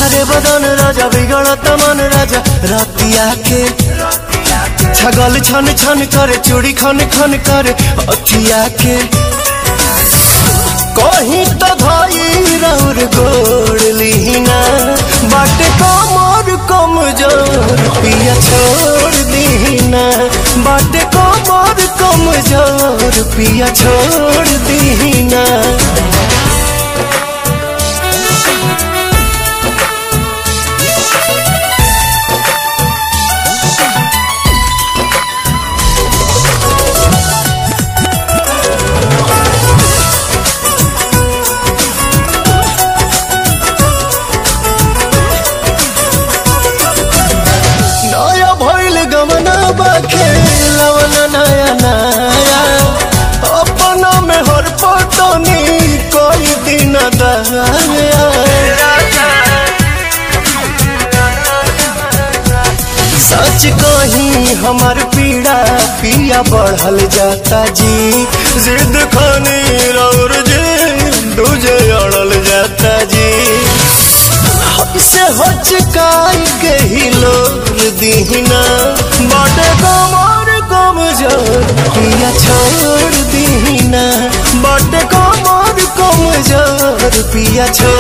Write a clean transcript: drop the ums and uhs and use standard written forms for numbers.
हरे बदन राजा बिगड़त मन राजा रातिया के छगल छन छन करे चूड़ी खन खन करे अथिया के कहीं तो धाई रौर गोड़ लीना बाटे कमर कमजोर पिया छोड़ दीना बाटे कमर कमजोर पिया छोड़ दीना। नया नया अपना में हर पटनी कोई दिन दया सच कहीं हमार पीड़ा पिया बढ़ल जाता जी जिद खानी और जी दूजे अड़ल जाता जी से हचकाई के ही लोग दीना बाटे कमर कमजोर पिया छोड़ दीना बाटे कमर कमजोर पिया छोड़